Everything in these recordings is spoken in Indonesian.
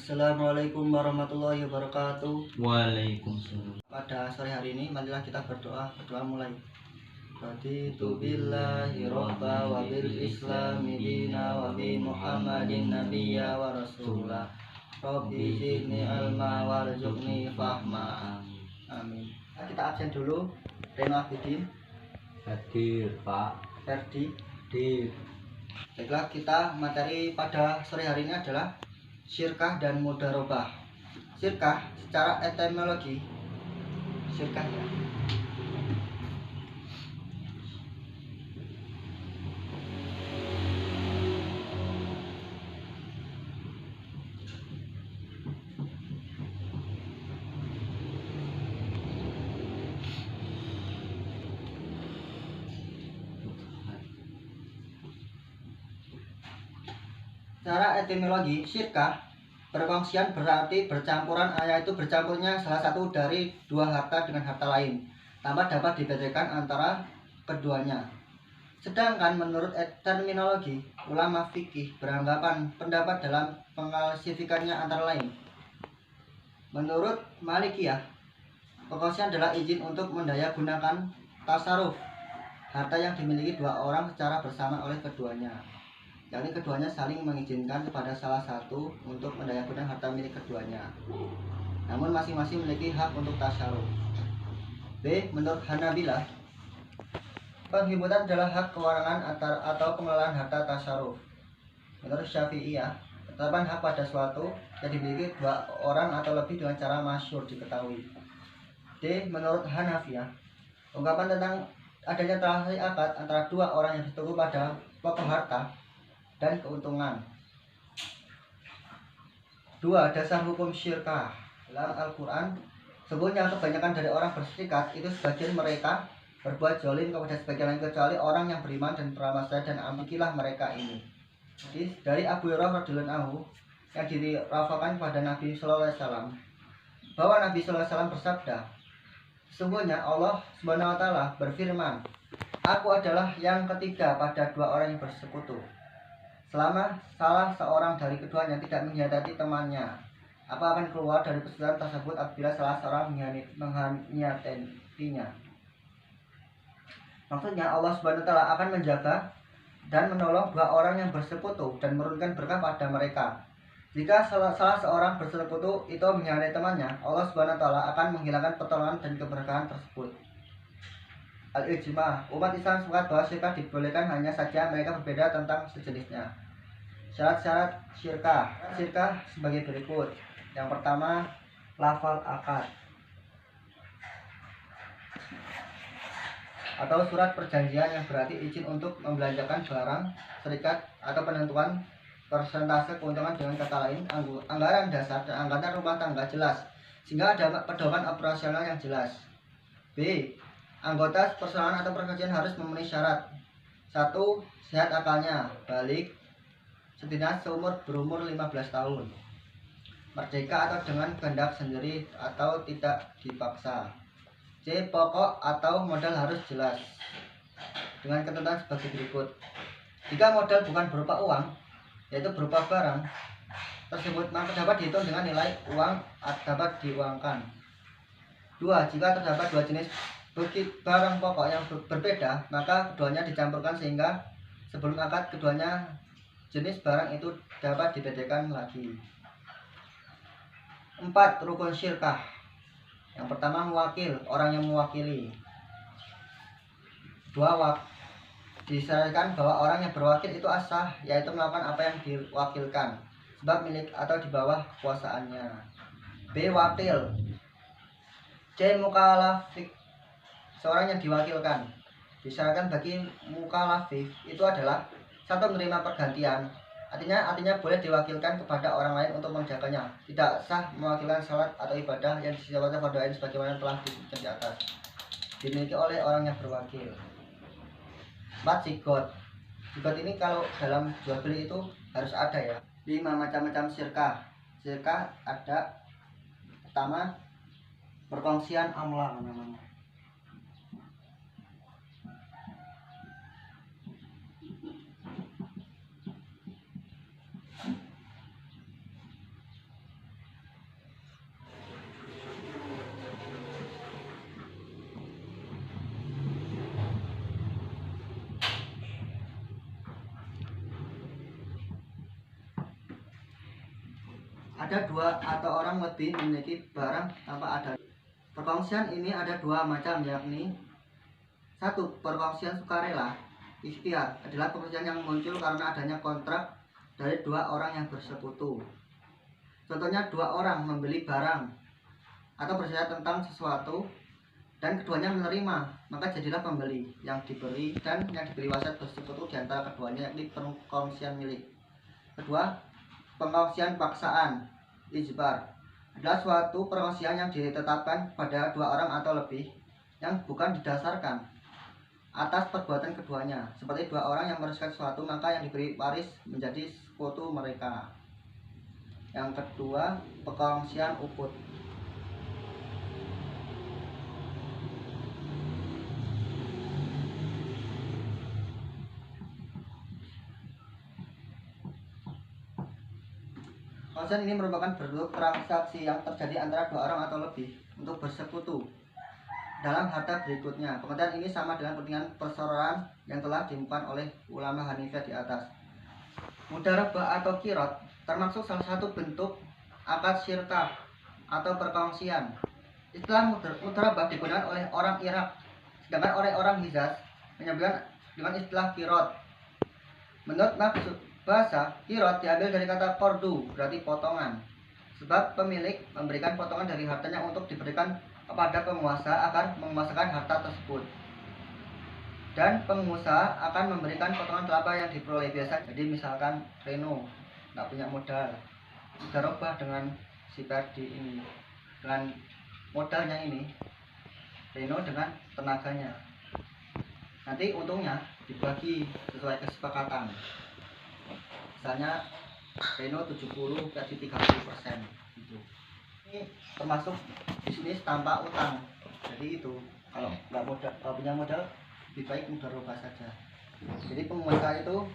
Assalamualaikum warahmatullahi wabarakatuh. Waalaikumsalam. Pada sore hari ini marilah kita berdoa mulai. Raditu billahi robba wa bil islami dina wa bi muhammadin nabiyya wa rasulah. Rabbi zidni ilma warzuqni fahma. Amin. Kita absen dulu. Reno Abidin Hadir Pak. Ferdi. Hadir. Baiklah, kita materi pada sore hari ini adalah syirkah dan mudharabah. Syirkah secara etimologi, syirkah ya, secara etimologi syirkah perkongsian berarti bercampuran, yaitu bercampurnya salah satu dari dua harta dengan harta lain tanpa dapat dibedakan antara keduanya. Sedangkan menurut terminologi, ulama fikih beranggapan pendapat dalam pengklasifikannya antara lain. Menurut Malikiyah, perkongsian adalah izin untuk mendaya gunakan tasarruf harta yang dimiliki dua orang secara bersama oleh keduanya, yakni keduanya saling mengizinkan kepada salah satu untuk mendayagunakan harta milik keduanya, namun masing-masing memiliki hak untuk tasarruf. B. Menurut Hanabilah, penghibutan adalah hak kewenangan atau pengelolaan harta tasarruf. Menurut Syafi'iyah, ketetapan hak pada suatu yang dimiliki dua orang atau lebih dengan cara masyhur diketahui. D. Menurut Hanafiyah, ungkapan tentang adanya transaksi akad antara dua orang yang bersetuju pada pokok harta dan keuntungan. 2. Dasar hukum syirkah. Dalam Al-Quran, sebutnya kebanyakan dari orang berserikat itu sebagian mereka berbuat zalim kepada sebagian lain kecuali orang yang beriman dan beramal saleh, dan amikilah mereka ini. Jadi, dari Abu Hurairah radhiyallahu anhu yang dirafakan kepada Nabi sallallahu alaihi wasallam bahwa Nabi sallallahu alaihi wasallam bersabda, sesungguhnya Allah Subhanahu wa taala berfirman, aku adalah yang ketiga pada dua orang yang bersekutu. Selama salah seorang dari keduanya tidak mengkhianati temannya, apa akan keluar dari persekutuan tersebut apabila salah seorang mengkhianatinya? Maksudnya Allah Subhanahu wa taala akan menjaga dan menolong dua orang yang bersekutu dan menurunkan berkah pada mereka. Jika salah seorang bersekutu itu mengkhianati temannya, Allah Subhanahu wa taala akan menghilangkan pertolongan dan keberkahan tersebut. Al-Ijma, umat Islam sepakat bahwa syirkah dibolehkan, hanya saja mereka berbeda tentang sejenisnya. Syarat-syarat syirkah. Syirkah sebagai berikut. Yang pertama, lafal akad atau surat perjanjian yang berarti izin untuk membelanjakan barang, serikat, atau penentuan persentase keuntungan, dengan kata lain anggaran dasar dan anggaran rumah tangga jelas sehingga ada pedoman operasional yang jelas. B. Anggota perseroan atau perjanjian harus memenuhi syarat. 1. Sehat akalnya, balik, setidaknya berumur 15 tahun, merdeka atau dengan kehendak sendiri atau tidak dipaksa. C. Pokok atau modal harus jelas dengan ketentuan sebagai berikut. Jika modal bukan berupa uang, yaitu berupa barang tersebut, maka dapat dihitung dengan nilai uang dapat diuangkan. 2. Jika terdapat dua jenis barang pokok yang berbeda, maka keduanya dicampurkan sehingga sebelum akad keduanya jenis barang itu dapat dibedakan lagi. 4. Rukun syirkah. Yang pertama, mewakil, orang yang mewakili. 2. Disyaratkan bahwa orang yang berwakil itu asah, yaitu melakukan apa yang diwakilkan, sebab milik atau di bawah kekuasaannya. B. Wakil. C. Mukalafik, seorang yang diwakilkan. Disyaratkan bagi mukalafik itu adalah 1. Menerima pergantian, artinya boleh diwakilkan kepada orang lain untuk mengerjakannya. Tidak sah mewakilkan salat atau ibadah yang disebutkan pada ayat sebagaimana telah disebutkan di atas, dimiliki oleh orang yang berwakil. 4. Zigot. Zigot ini kalau dalam jual beli itu harus ada ya. 5. Macam-macam syirkah. Syirkah ada, pertama, perkongsian amwal namanya. ada dua atau orang lebih memiliki barang tanpa ada. Perkongsian ini ada dua macam, yakni satu, perkongsian sukarela. Ikhtiar adalah perkongsian yang muncul karena adanya kontrak dari dua orang yang bersekutu. Contohnya, dua orang membeli barang atau percaya tentang sesuatu dan keduanya menerima, maka jadilah pembeli. Yang dibeli dan yang dibeli wasit bersekutu di antara keduanya, yakni perkongsian milik. Kedua, perkongsian paksaan. Ijbar adalah suatu perkongsian yang ditetapkan pada dua orang atau lebih yang bukan didasarkan atas perbuatan keduanya. Seperti dua orang yang mewariskan sesuatu, maka yang diberi waris menjadi sekutu mereka. Yang kedua, perkongsian ukut. Perkongsian ini merupakan bentuk transaksi yang terjadi antara dua orang atau lebih untuk bersekutu dalam harta berikutnya. Pengertian ini sama dengan pengertian perseroan yang telah dimukakan oleh ulama Hanifiyah di atas. Mudharabah atau kirot termasuk salah satu bentuk akad syirkah atau perkongsian. Istilah mudharabah digunakan oleh orang Irak, sedangkan oleh orang Hijaz menyebutkan dengan istilah kirot. Menurut maksud bahasa, kirot diambil dari kata kordu, berarti potongan. Sebab pemilik memberikan potongan dari hartanya untuk diberikan kepada penguasa akan menguasakan harta tersebut, dan pengusaha akan memberikan potongan kelapa yang diperoleh biasa. Jadi misalkan Reno nggak punya modal, mudharabah dengan si Perdi ini, dengan modalnya ini, Reno dengan tenaganya, nanti untungnya dibagi sesuai kesepakatan. Misalnya Reno 70, Perdi 30% gitu. Ini termasuk bisnis tanpa utang. Jadi itu kalau punya modal lebih baik mudharabah saja. Jadi pengusaha itu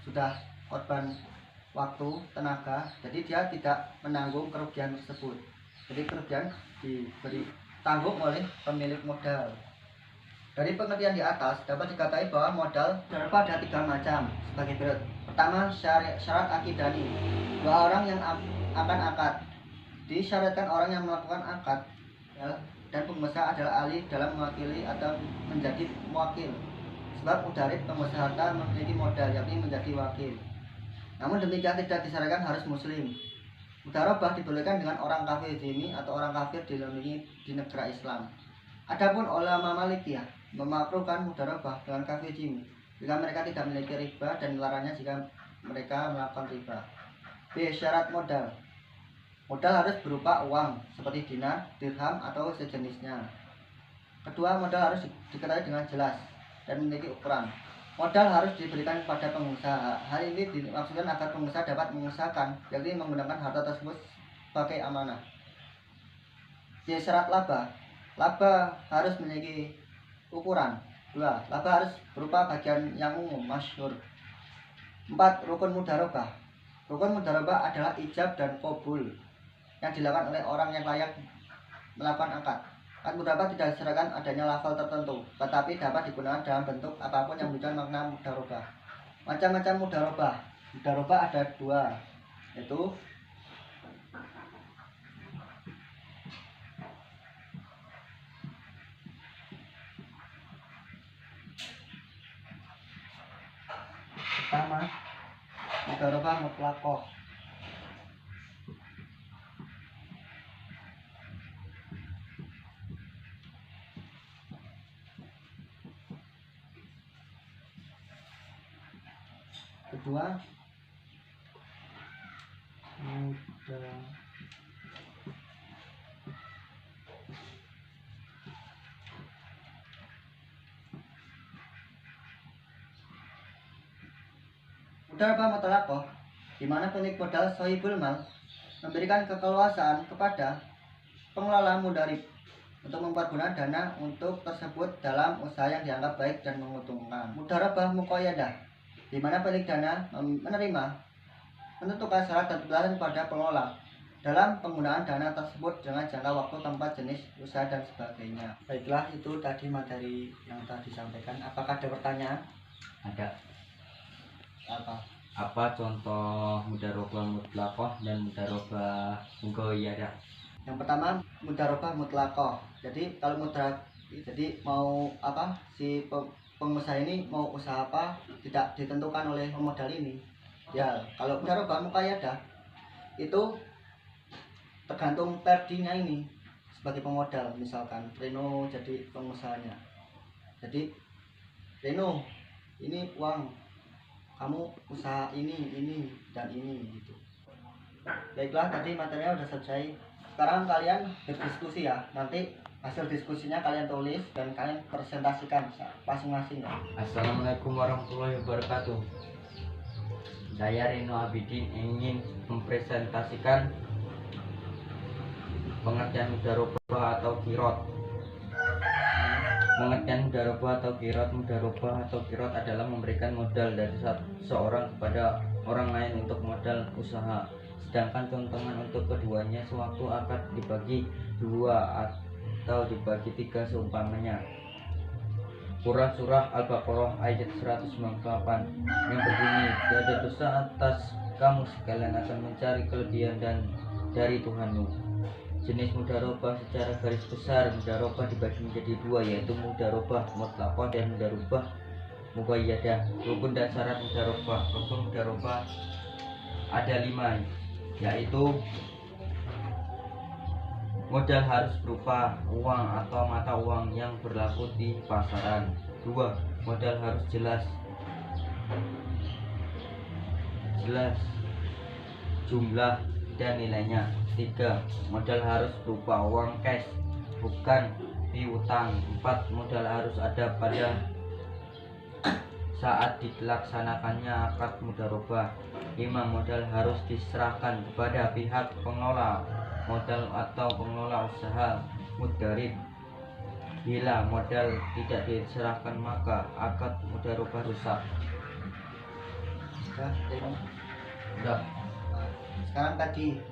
sudah korban waktu, tenaga, jadi dia tidak menanggung kerugian tersebut. Jadi kerugian diberi tanggung oleh pemilik modal. Dari pengertian di atas dapat dikatakan bahwa modal mudharabah ada 3 macam sebagai berikut. Pertama, syarat akidani. Dua orang yang akan akad. Disyaratkan orang yang melakukan akad ya, dan pengusaha adalah ahli dalam mewakili atau menjadi wakil. Sebab mudarib pengusaha harta memiliki modal, yakni menjadi wakil. Namun demikian tidak disyaratkan harus muslim. Mudharabah dibolehkan dengan orang kafir zimmi atau orang kafir dilindungi di negara Islam. Adapun ulama Malikiyah memakruhkan mudharabah dengan kafir zimmi jika mereka tidak memiliki riba dan melarangnya jika mereka melakukan riba. B. Syarat modal. Modal harus berupa uang seperti dinar, dirham atau sejenisnya. Kedua, modal harus diketahui dengan jelas dan memiliki ukuran. Modal harus diberikan kepada pengusaha. Hal ini dimaksudkan agar pengusaha dapat mengusahakan, yakni menggunakan harta tersebut sebagai amanah. C. Syarat laba. Laba harus memiliki ukuran. 2. Laba harus berupa bagian yang umum, masyhur. 4. Rukun mudharabah. Rukun mudharabah adalah ijab dan qabul yang dilakukan oleh orang yang layak melakukan akad. Akad mudharabah tidak disyaratkan adanya lafal tertentu, tetapi dapat digunakan dalam bentuk apapun yang menunjukkan makna mudharabah. Macam-macam mudharabah. Mudharabah ada 2, yaitu pertama, mudharabah mutlaqah. Kedua, mudharabah mutlaqah, di mana pemilik modal sahibul mal memberikan keleluasaan kepada pengelola mudharib untuk mempergunakan dana untuk tersebut dalam usaha yang dianggap baik dan menguntungkan. Mudharabah muqayyadah, di mana pemilik dana menerima menentukan syarat dan batasan pada pengelola dalam penggunaan dana tersebut dengan jangka waktu, tempat, jenis usaha dan sebagainya. Baiklah, itu tadi materi yang telah disampaikan. Apakah ada pertanyaan? Ada. Apa? Apa contoh mudharabah mutlaqah dan mudharabah muqayyadah? Yang pertama mudharabah mutlaqah. Jadi kalau jadi mau apa si pengusaha ini mau usaha apa tidak ditentukan oleh pemodal ini. Ya, kalau mudharabah muqayyadah itu tergantung perdinya ini sebagai pemodal. Misalkan Reno jadi pengusahanya. Jadi Reno, ini uang kamu usaha ini dan ini gitu. Baiklah, tadi materinya udah selesai. Sekarang kalian berdiskusi ya. Nanti hasil diskusinya kalian tulis dan kalian presentasikan masing-masing ya. Assalamualaikum warahmatullahi wabarakatuh. Saya Reno Abidin ingin mempresentasikan pengertian mudharabah atau qirot. Pengertian mudharabah atau qirot adalah memberikan modal dari seorang kepada orang lain untuk modal usaha. Sedangkan keuntungan untuk keduanya sewaktu akad dibagi 2 atau dibagi 3 seumpamanya. Quran Surah Al-Baqarah ayat 198 yang berbunyi, "Tiada dosa atas kamu sekalian akan mencari kelebihan dan dari Tuhanmu." Jenis mudharabah secara garis besar mudharabah dibagi menjadi 2, yaitu mudharabah mutlaqah dan mudharabah muqayyadah. Rukun dan syarat mudharabah. Rukun mudharabah ada 5, yaitu modal harus berupa uang atau mata uang yang berlaku di pasaran. 2. Modal harus jelas jumlah dan nilainya. 3. Modal harus berupa uang cash, bukan piutang. 4. Modal harus ada pada saat dilaksanakannya akad mudharabah. 5. Modal harus diserahkan kepada pihak pengelola modal atau pengelola usaha mudharib. Bila modal tidak diserahkan maka akad mudharabah rusak. Sudah. Sekarang tadi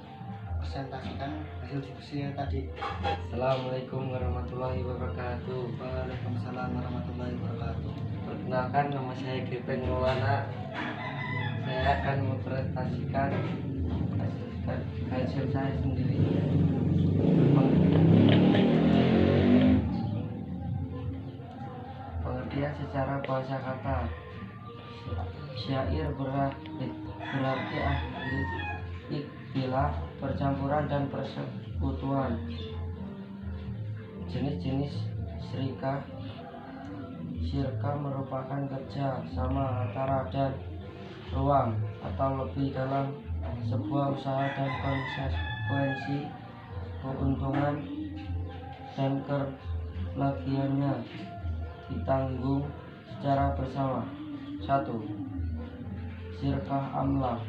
presentasikan hasil diskusinya tadi. Assalamualaikum warahmatullahi wabarakatuh. Waalaikumsalam warahmatullahi wabarakatuh. Perkenalkan, nama saya Gepeng Maulana. Saya akan mempresentasikan hasil saya sendiri. Pengertian secara bahasa kata. Syair berarti ikhtilaf, percampuran dan persekutuan. Jenis-jenis syirkah merupakan kerja sama antara dan ruang atau lebih dalam sebuah usaha dan konsekuensi keuntungan dan kerugiannya ditanggung secara bersama. 1. Syirkah amlah,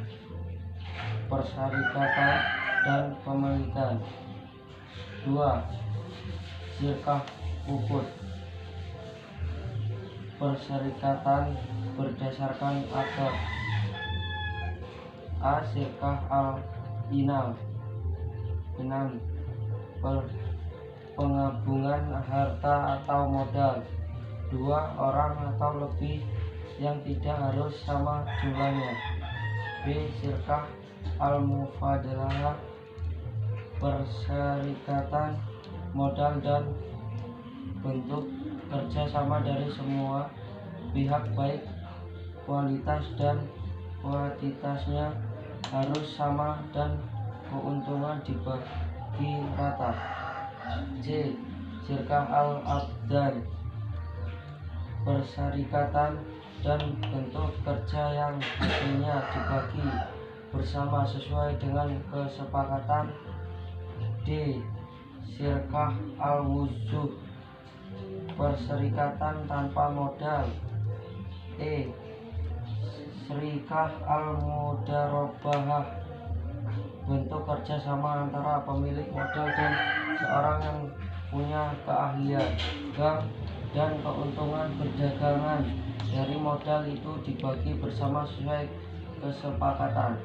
persyarikatan dan pemilikan. 2. Syirkah ukut, persyarikatan berdasarkan akad. A. Syirkah al-inam, penggabungan harta atau modal 2 orang atau lebih yang tidak harus sama jumlahnya. B. Syirkah al-mufadalah, persyarikatan modal dan bentuk kerjasama dari semua pihak, baik kualitas dan kuantitasnya harus sama dan keuntungan dibagi rata. C. Syirkah al-abdan, persyarikatan dan bentuk kerja yang hasilnya dibagi bersama sesuai dengan kesepakatan. D. Syirkah al-wujuh, perserikatan tanpa modal. E. Syirkah al-mudharabah, bentuk kerjasama antara pemilik modal dan seorang yang punya keahlian. Dan keuntungan perdagangan dari modal itu dibagi bersama sesuai kesepakatan.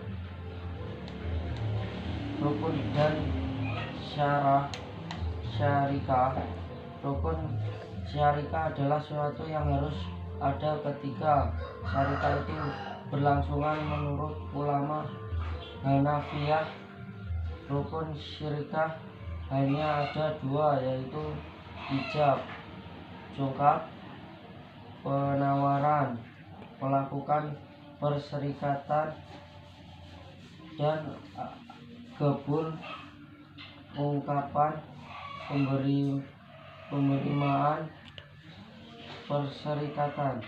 Rukun dan syarikah. Rukun syarikah adalah sesuatu yang harus ada ketika syarikah itu berlangsungan menurut ulama Hanafiyah. Rukun syirikah hanya ada dua, yaitu ijab, jongkap, penawaran, melakukan perserikatan, dan gabul, ungkapan penerimaan perserikatan.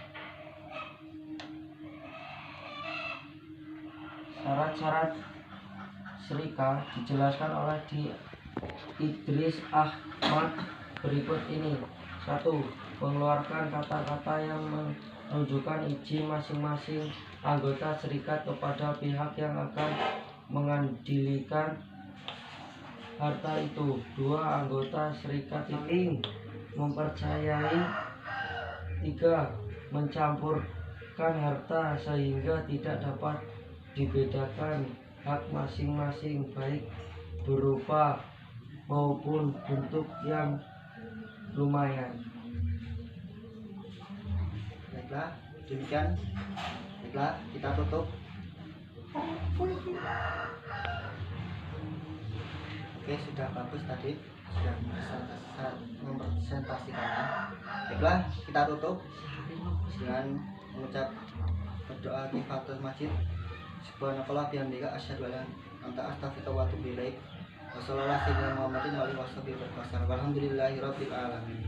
Syarat-syarat syirikah dijelaskan oleh di Idris Ahmad berikut ini. 1. Mengeluarkan kata-kata yang menunjukkan izin masing-masing anggota serikat kepada pihak yang akan mengadilikan harta itu. 2. Anggota serikat saling mempercayai. 3. Mencampurkan harta sehingga tidak dapat dibedakan hak masing-masing, baik berupa maupun bentuk yang lumayan. Baiklah, demikian. Baiklah, kita tutup. Oke, sudah bagus tadi, sudah mempresentasikannya. Baiklah, kita tutup dengan mengucap berdoa Kifatul Masjid. Subhanakallah bihamdika asyhadu an la ilaha illa anta astaghfiruka wa atubu ilaik. Wassallallahu ala sayyidina Muhammadin wa alihi wasallam. Walhamdulillahirabbil alamin.